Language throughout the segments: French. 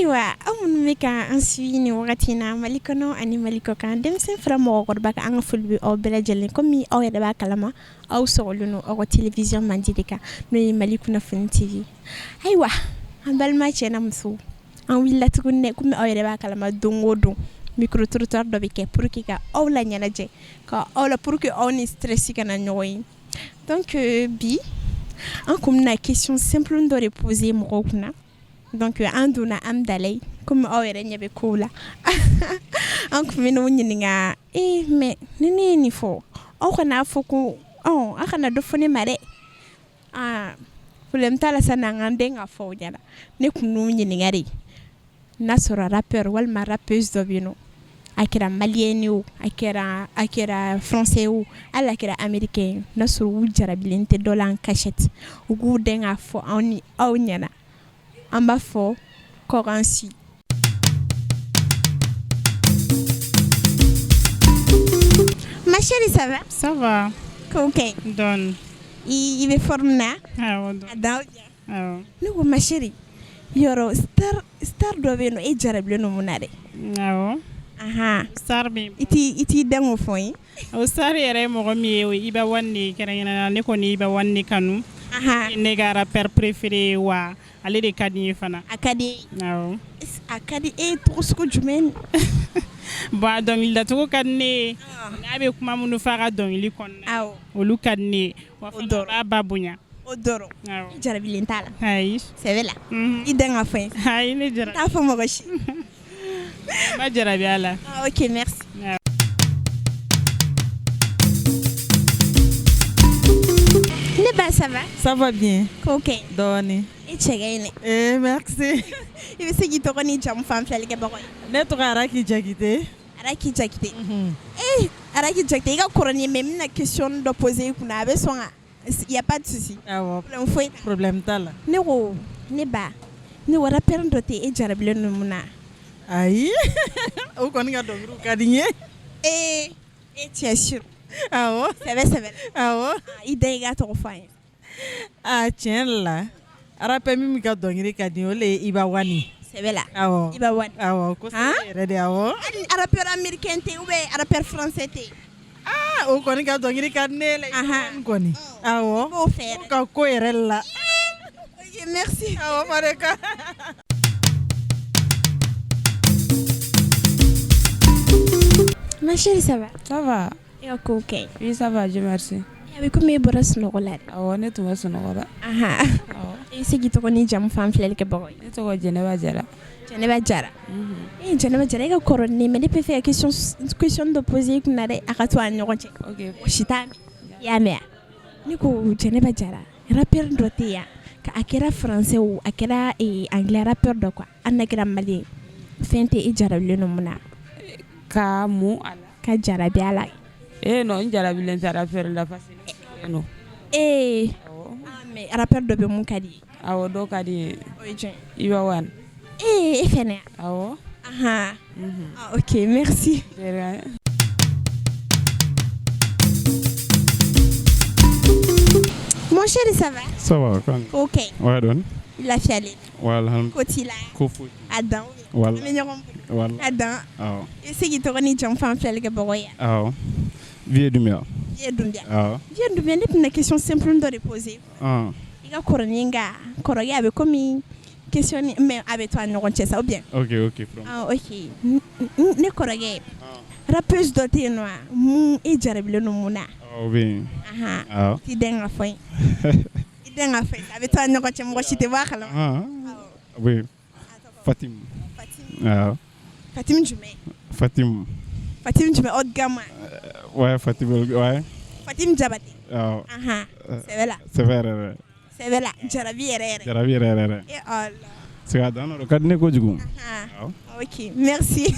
Ayiwa aw minnu bɛ ka an suivi nin wagati in na Mali kɔnɔ ani Mali kɔ kan denmisɛn fara mɔgɔkɔrɔba kan an ka foli bɛ aw bɛɛ lajɛlen komi aw yɛrɛ b'a kalama aw sɔgɔlen don aw ka télévision mandi de kan n'o ye Mali kunnafoni TV ayiwa an balima cɛ n'a muso an wulila tuguni dɛ komi aw yɛrɛ b'a kalama don o don micro trottoir dɔ bɛ kɛ pour que ka aw la ɲɛnajɛ ka aw la pour que aw ni stress kana ɲɔgɔn ye donc bi an kun bɛna question simple dɔ de poser mɔgɔw kunna donc an donna am dalay comme aw yɛrɛ ɲɛ bɛ kow la an kun bɛ n'o ɲininka mais ni ne ye nin fɔ aw kana fɔ ko aw kana dɔ fɔ ne ma dɛ problème t'a la sa n'an ka den ka fɔ aw ɲɛna ne kun n'o ɲininka de n'a sɔrɔ rappeur walima rappeuse dɔ bɛ yen nɔ a kɛra maliyɛn ye o a kɛra français o hali a kɛra américain ye n'a sɔrɔ u jarabilen tɛ dɔ la en cachette u k'u den ka fɔ aw ni aw ɲɛna an b'a fɔ kɔkansi. Ma chérie, ça va? Ça va. Ok. Donne. Il est forme na? Ah, ne ko ma chérie yɔrɔ star dɔ bɛ yen nɔ e jarabilen don mun na dɛ? Awɔ. Star bɛ i t'i dan o fɔ n ye. O star yɛrɛ ye mɔgɔ min ye o Iba One de kɛrɛnkɛrɛnnenya ne kɔni Iba One de kanu. Ne ka rappeur préféré wa ale de ka di n ye fana. A ka di e? Awɔ. A ka di e tɔgɔ sugu jumɛn? Bon a dɔnkilidacogo ka di ne ye n'a bɛ kuma minnu fɔ a ka dɔnkili kɔnɔna olu ka di ne ye wa fana b'a ba bonya. O dɔrɔn i jarabilen t'a la? Ayi. Sɛbɛ la i dan ka fɔ n ye? Ayi ne jara. T'a fɔ mɔgɔ si. Ma jarabi a la. Ok merci. Ne ba ça va? Ça va bien. Ok. Dɔɔni. I cɛ ka ɲi. Merci. I bɛ se k'i tɔgɔ ni jamu fɔ an filɛlikɛbagaw ye? Ne tɔgɔ Araki Jakite. Araki Jakite. Araki Jakite i ka kɔrɔ ni mais n bɛna question dɔ poser i kunna a bɛ sɔn wa? Il y a pas de souci. Awɔ. Problème foyi t'a la. Problème t'a la. Ne ko ne ba ne wa rappeur dɔ tɛ e jarabilen don mun na? Ayi. O kɔni ka dɔnkiliw ka di n ye. Tu es sûr? Awɔ. Sɛbɛ. Awɔ. I da i ka tɔgɔ fɔ an ye. Tiɲɛ la rappeur min ka dɔnkili ka di n ye o le ye Iba One. Sɛbɛ la. Awɔ. Iba One. Awɔ kosɛbɛ yɛrɛ de awɔ. Hali rappeur américain tɛ ou bien rappeur français tɛ? O kɔni ka dɔnkili ka di ne la kɔni. Awɔ. K'o fɛ. Ko ka ko yɛrɛ la. Ok merci. Awɔ Mareka. Ma chérie, ça va? Ça va. Et ok. Oui, ça va, Dieu merci. A bɛ komi e bɔra sunɔgɔ la dɛ. Awɔ, ne tun bɛ sunɔgɔ la. I se k'i tɔgɔ ni jamu fɔ an filɛlikɛbagaw ye? Ne tɔgɔ Jɛnɛba Jara. Jɛnɛba Jara. Jɛnɛba Jara, e ka kɔrɔ ni ne mais ne bɛ fɛ ka question dɔ poser i kunna dɛ a ka to an ni ɲɔgɔn cɛ. Ok. O si t'a mɛn. I y'a mɛn wa? Ne ko Jɛnɛba Jara rappeur dɔ tɛ yan a kɛra français o a kɛra anglais rappeur dɔ quoi hali n'a kɛra maliyɛn fɛn tɛ e jarabilen don mun na? Ka mun a la? Ka jarabi a la. Non n jarabilen tɛ rappeur la parce que non. Mais rappeur dɔ bɛ mun ka di ye? Awɔ dɔ ka di n ye. O ye jɔn ye? Iba One. E fɛnɛ? Awɔ. Ok merci. Mon chéri, ça va? Ça va, quand? Ok. Ouais, donne. Lafiyalen. Voilà. Kotila. Kofu. Adan. Voilà. Voilà. Adan. Awɔ. I se k'i tɔgɔ ni jamu fɔ an filɛlikɛbagaw ye? Awɔ. Vie Dumbuya. Vie Dumbuya. Awɔ. Vie Dumbuya ne tɛna question simple dɔ de poser. I ka kɔrɔ ni n ka kɔrɔkɛ a bɛ komi question mais a bɛ to an ni ɲɔgɔn cɛ sa ou bien? Ok. Ok. Ne kɔrɔkɛ rappeuse dɔ tɛ yen nɔ mun e jarabilen don mun na? O bɛ yen. Awɔ. T'i den ka fɔ n ye. I den ka fɔ n ye a bɛ to an ni ɲɔgɔn cɛ mɔgɔ si tɛ bɔ a kalama. Oui. Fatim. Awɔ. Fatim jumɛn? Fatim haut de gamme. Ouais, Fatim, ouais. Fatim Jabate. Oh. C'est vrai. C'est vrai. C'est vrai. Jarabi rere. Et Allah. C'est à dans le cadre de Negojugu. Ok, merci.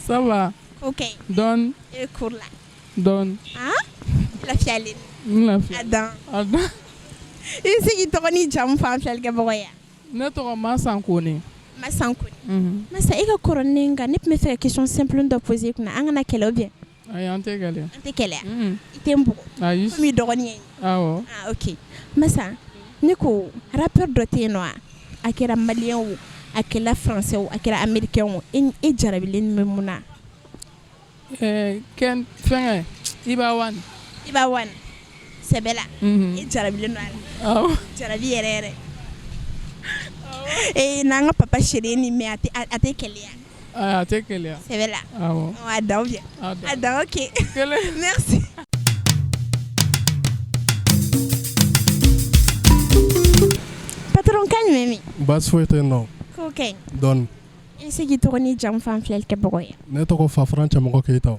Ça va. Ok. Donne. Et cours là. Donne. La fialine. La fialine. Adam. Et c'est qui t'a dit jam femme fialine que boya. Ne t'auras pas sans connaître. Ma sans connaître. Mais ça, il y a coroninga. Ne peux me faire question simple de poser qu'on a un akelo bien. Ayi an tɛ kɛlɛ. An tɛ kɛlɛ. I tɛ n bugɔ. Ayi. Komi dɔgɔnin ye. Awɔ. Ah ok. Masa ne ko rappeur dɔ tɛ yen nɔ a kɛra malien o a kɛra français o a kɛra américain o e jarabilen bɛ mun na? Ken fɛngɛ Iba One. Iba One. Sɛbɛla. E jarabilen don a la. Awɔ. Jarabi yɛrɛ yɛrɛ. N'an ka papa chéri ni mais a tɛ kɛlɛya. A tɛ kɛlɛya. Sɛbɛla. Awɔ. A da ou bien? A da ok. Kɛlɛ. Merci. Patron kañ memi? Baasi foyi tɛ yen nɔ. Ko kañ. Dɔɔni. I se k'i tɔgɔ ni jamu f'an filɛli kɛbagaw ye. Ne tɔgɔ Fafuran Cɛmɔgɔ Keyita.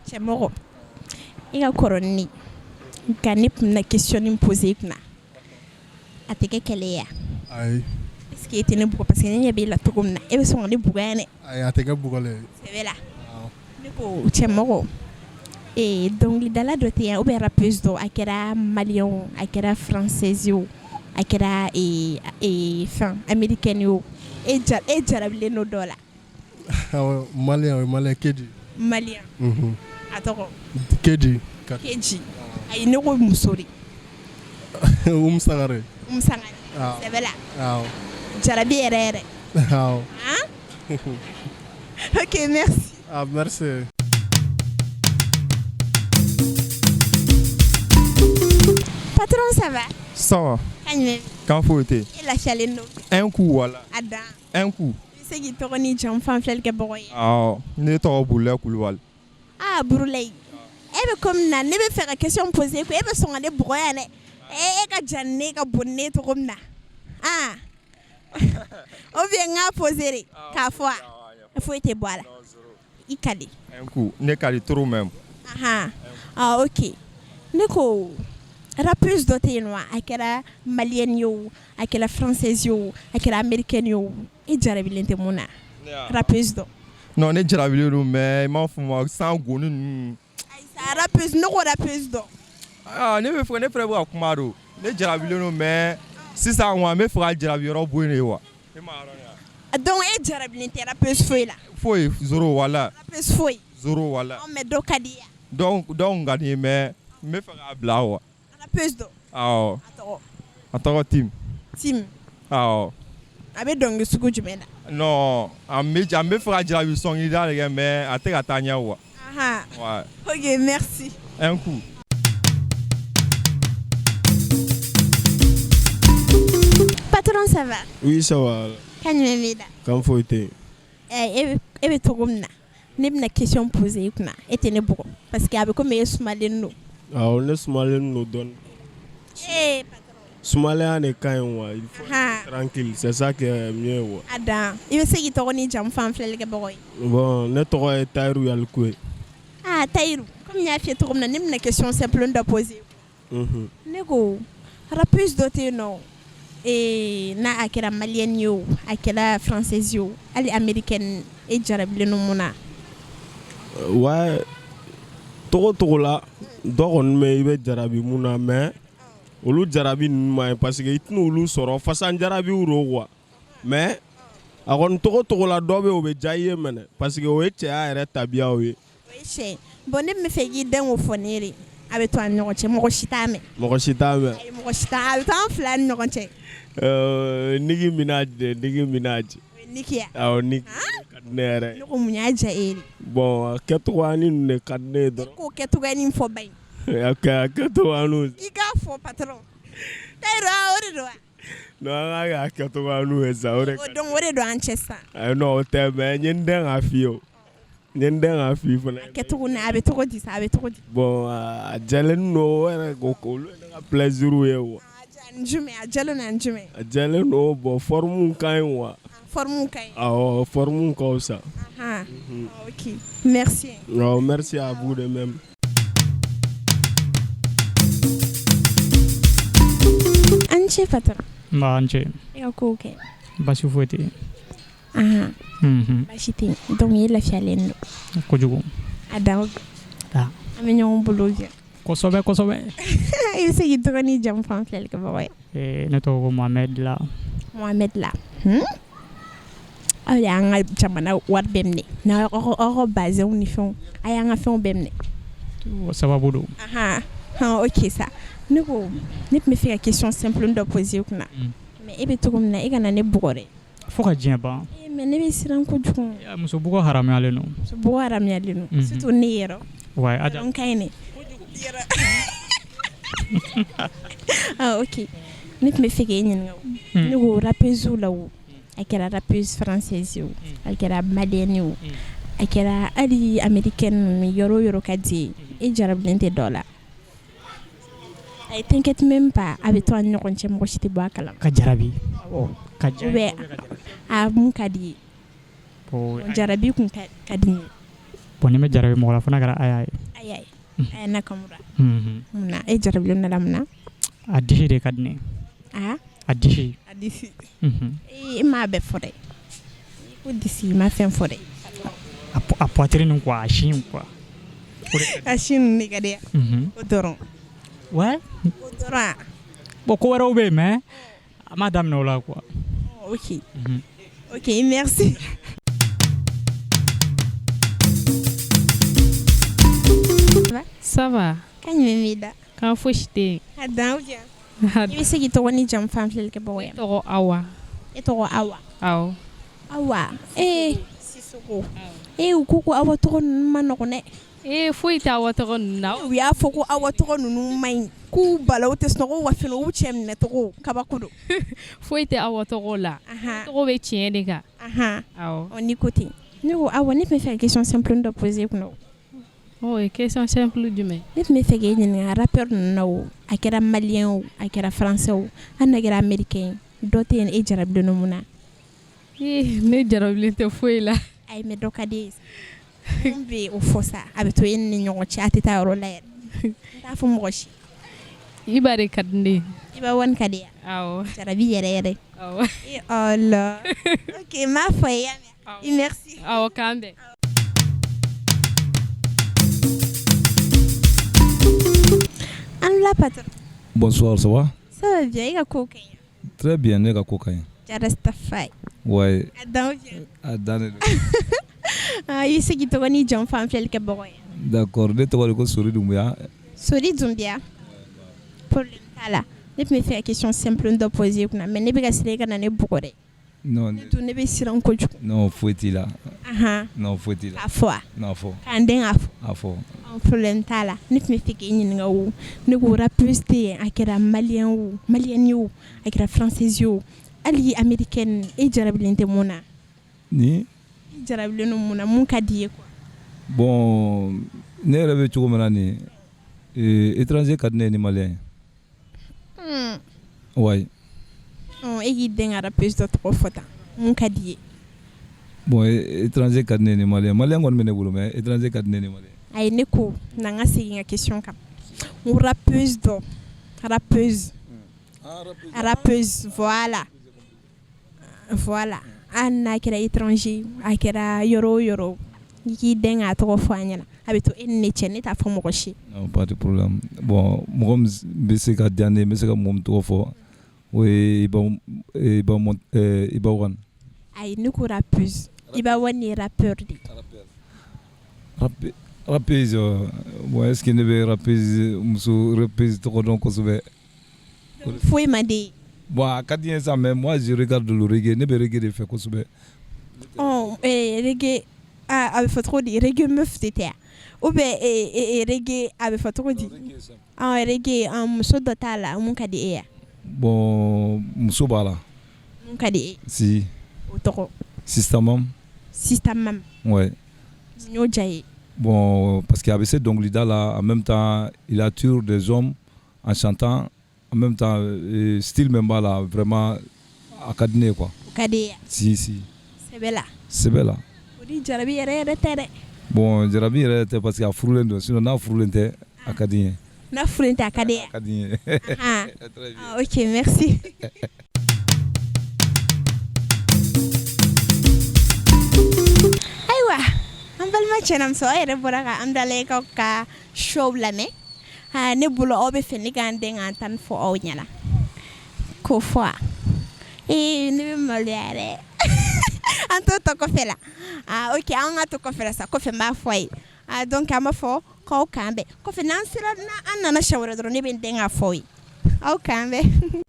Cɛmɔgɔ. I ka kɔrɔ ni ne. Nka ne tun bɛna question min poser i kunna. A tɛ kɛ kɛlɛ ye wa? Ayi. Est-ce que e tɛ ne bugɔ parce que ne ɲɛ b'e la cogo min na e bɛ sɔn ka ne bugɔ yan dɛ. Ayi a tɛ kɛ bugɔli ye. Sɛbɛla. Ne ko cɛmɔgɔ. Dɔnkilidala dɔ tɛ yan ou bien rappeuse dɔ a kɛra malien o a kɛra française o a kɛra fɛn américaine o e jarabilen don dɔ la. Awɔ malien o ye malien Keji. Malien. A tɔgɔ. Keji. Keji. Ayi ne ko muso de. Sangare. Sangare. Sɛbɛla. Awɔ. Jarabi yɛrɛ yɛrɛ. Awɔ. Ok merci. Ah merci. Patron ça va? Ça va. Kañ memi? Kan foyi tɛ. E lafiyalen don? Un coup wala. A dan. Un coup. I bɛ se k'i tɔgɔ ni jamu f'an filɛli kɛbagaw ye? Awɔ ne tɔgɔ Burulayi Kulubali. Ah Burulayi. E bɛ komi na ne bɛ fɛ ka question poser ko e bɛ sɔn ka ne bugɔ yan dɛ. E ka jan ne ka bon ne cogo min na. Ah. Ou bien n k'a poser de k'a fɔ a? Foyi tɛ bɔ a la. I ka di. Un coup ne ka di trop même. Ah ok. Ne ko rappeuse dɔ tɛ yen nɔ a kɛra malienne ye o a kɛra française ye o a kɛra américaine ye o e jarabilen tɛ mun na? Rappeuse dɔ. Non ne jarabilen don mais i m'a fɔ ma sans goni ninnu. Ayisa rappeuse ne ko rappeuse dɔ. Ne bɛ fɛ ne fɛnɛ bɛ ka kuma don ne jarabilen don mais sisan wa n bɛ fɛ ka jarabi yɔrɔ bɔ yen de wa. E ma yɔrɔ ye wa? Donc e jarabilen tɛ rappeuse foyi la. Foyi zéro wala. Rappeuse foyi. Zéro wala. Mais dɔ ka di yan. Donc ka di mais n bɛ fɛ k'a bila wa. Rappeuse dɔ. Awɔ. A tɔgɔ. A tɔgɔ Tim. Tim. Awɔ. A bɛ dɔnkili sugu jumɛn na? Non an bɛ fɛ ka jarabi sɔnkilida de kɛ mais a tɛ ka taa ɲɛ wa. Ouais. Ok merci. Un coup. Patron ça va? Oui ça va. Kañ memi da? Kan foyi tɛ E yen. bɛ cogo min na ne bɛna question poser i kunna e tɛ ne bugɔ parce que a bɛ komi e sumalen don. Awɔ ne sumalen don dɔɔni. Sumalenya de ka ɲi wa il faut être tranquille c'est ça qui est mieux wa. A dan i bɛ se k'i tɔgɔ ni jamu f'an filɛli kɛbagaw ye? Bon ne tɔgɔ ye Tayiru Yalikoye. Ah Tayiru komi n y'a f'i ye cogo min na ne bɛna question simple dɔ poser. Ne ko rappeuse dɔ tɛ yen nɔ n'a a kɛra malienne ye o a kɛra française ye o hali américaine e jarabilen don mun na? Ouais togo la dɔ kɔni bɛ i bɛ jarabi mun na mais olu jarabi ninnu ma ɲi parce que i tɛna olu sɔrɔ fasan jarabiw do quoi mais a kɔni togo la dɔ bɛ o bɛ diya i ye mɛnɛ parce que o ye cɛya yɛrɛ tabiyaw ye. O ye tiɲɛ bon ne bɛ fɛ k'i den o fɔ ne ye a bɛ to an ni ɲɔgɔn cɛ mɔgɔ si t'a mɛn. Mɔgɔ si t'a mɛn. Ayi mɔgɔ si t'a a bɛ to an fila ni ɲɔgɔn cɛ. Nicki Minaj. Nicki ya? Awɔ Nicki ka di ne yɛrɛ. Ne ko mun y'a diya e ye? Bon kɛcogoyanin de ka di ne ye dɔrɔn. E k'o kɛcogoyanin fɔ ba ye. A kɛcogoyanin. I k'a fɔ patron. Tayiru o de don wa? Non an k'a kɛ kɛcogoyanin ye sa o de. Donc o de don an cɛ sisan. Non o tɛ mais n ye n den k'a f'i ye o. N ye n den k'a f'i fana. A kɛcogo na a bɛ cogo di sa a bɛ cogo di? Bon a jɛlen don o yɛrɛ ko olu ye ne ka plaisir ye wa. Jumɛn a jɛlen na jumɛn? A jɛlen don bon forme ka ɲi wa. Forme ka ɲi. Awɔ forme ka fisa. Ok merci. Non merci à vous de même. An ce patron. Ba an ce. E ka kow kɛ? Basi foyi tɛ yen. Basi tɛ yen donc i lafiyalen don. Kojugu. A dan an bɛ ɲɔgɔn bolo bi. Kosɛbɛ kosɛbɛ. I bɛ se k'i tɔgɔ ni jamu f'an filɛlikɛbagaw ye? Ne tɔgɔ ko Mohamed La. Mohamed La. aw y'an ka jamana wari bɛɛ minɛ n'a aw ka bazɛnw ni fɛnw a y'an ka fɛnw bɛɛ minɛ o sababu don ok sa ne ko ne tun bɛ fɛ ka question simple dɔ poser kunna mais e bɛ cogo min na e kana ne bugɔ dɛ fo ka diɲɛ ban mais ne bɛ siran kojugu muso bugɔ haramuyalen don muso bugɔ haramuyalen don surtout ne yɛrɛ ouais a donc kaɲi ne ok ne tun bɛ fɛ k'e ɲininka ne ko rappeuse la o a kɛra rappeuse française o a kɛra malienne o a kɛra hali américaine yɔrɔ o yɔrɔ ka di e jarabilen tɛ dɔ la t'inquiète même pas a bɛ to an ni ɲɔgɔn cɛ mɔgɔ si tɛ bɔ a kalama ka jarabi ka jarabi a mun ka di ye jarabi kun ka di n ye bon ni ma jarabi mɔgɔ la fo n'a kɛra aya ye aya nakamura munna e jarabilen nana munna a disi de ka di ne a disi e m'a bɛɛ fɔ dɛ ko disi ma fɛn fɔ dɛ a poitrine quoi a chine quoi a chine ne ka di o dɔrɔn ouais o dɔrɔn bon ko wɛrɛw bɛ yen mais a ma daminɛ o la quoi ok ok merci ça va kañ bɛ mi da kan fosi tɛ yen a dan i bɛ se k'i tɔgɔ ni jamu fan filɛli kɛ bɔgɔ ye tɔgɔ awa e tɔgɔ awa awɔ awa Sisoko u ko ko awa tɔgɔ ninnu ma nɔgɔn dɛ foyi tɛ awa tɔgɔ ninnu na u y'a fɔ ko awa tɔgɔ ninnu ma ɲi k'u bala u tɛ sunɔgɔ wa fɛnɛ u cɛ minɛ tɔgɔ kabako don foyi tɛ awa tɔgɔ la tɔgɔ bɛ tiɲɛ de kan awɔ ni ko ten ne ko awa ne tun bɛ fɛ ka question simple dɔ poser kunna question simple jumɛn ne tun bɛ fɛ k'e ɲininka rappeur ninnu na o a kɛra malien o a kɛra français o hali n'a kɛra américain dɔ tɛ yen e jarabilen don mun na ne jarabilen tɛ foyi la ayi mais dɔ ka di ye mun bɛ o fɔ sa a bɛ to e ni ɲɔgɔn cɛ a tɛ taa yɔrɔ la yɛrɛ n t'a fɔ mɔgɔ si Iba de ka di ne ye Iba wan ka di yan awɔ jarabi yɛrɛ yɛrɛ awɔ Allah ok n b'a fɔ ye i merci awɔ k'an bɛn la patron. Bonsoir, ça va? Ça va bien, il y a quoi? Très bien, il y a quoi? Jarastafai. Ouais. Adane. Il s'est dit que ni John fan fiel que boy. D'accord, de toi le Sori Doumbia. Sori Doumbia. Pour le tala. Ne me fait une question simple de poser mais ne peut pas se dire que beaucoup de. Non. Tu ne peux pas coach. Non, faut-il là. Non, faut-il là. À foi. Non, faut. Andeng à fo. À fo. Problème tala. Ne me fait que ni ngao. Ne go rapuste akira malien ou malien ou akira français ou ali américaine et jarabilinté mona. Ni jarabilinté mona mon kadiye quoi. Bon, ne rêve tu comme nani étranger cadne ni malien. Ouais. Et il denga rappeuse de trop fota. Mon kadiye. Bon, étranger cadne ni malien. Malien on mene boulot mais étranger cadne ni malien. Ay neko nanga c'est une question kam. Mon rappeuse do rappeuse. Rappeuse voilà. Voilà. Anna kira étranger, akira yoro. Qui denga trop fanya. Avec une netchene ta femme rocher. Non, pas de problème. Bon, moi je ka diane, mais c'est comme mon trop fort. Oui, bon iba wan. Ay nuko rappeuse. Iba wan ni rappeur di. Rappeuse, moi est-ce qu'il ne veut rappeuse, muso rappeuse trop donc on se veut. Faut m'aider. Bon, quand il y a ça, mais moi je regarde le reggae, ne veut reggae de faire qu'on se veut. Oh, reggae, avec trop de reggae meuf c'était. Ou bien reggae avec trop de. Ah reggae, muso dotala, mon kadi e. Bon, muso bala. Mon kadi. Si. Otoro. Systemam. Systemam. Ouais. Nyo jaye. Bon, parce qu'il y avait cette donglida là, en même temps, il attire des hommes en chantant, en même temps, style même là, vraiment académie quoi. Académie. Si. C'est bella. C'est bella. Odi jarabi yere tere. Bon, jarabi yere tere parce qu'il y a frulendo, sinon na frulente académie. Na frulente académie. Académie. Ah. Ok, merci. Aywa. Ambalma chenam so ere boraka amdale ka show lame. Ha ne bulo obe feni gande ngantan fo o nyala. Ko fo. Ne me moliare. an to ta kɔfɛ la ok an ka to kɔfɛ la sa kɔfɛ n b'a fɔ a ye donc an b'a fɔ k'aw k'an bɛn kɔfɛ n'an sera an nana siɲɛ wɛrɛ dɔrɔn ne bɛ n den k'a fɔ aw ye aw k'an bɛn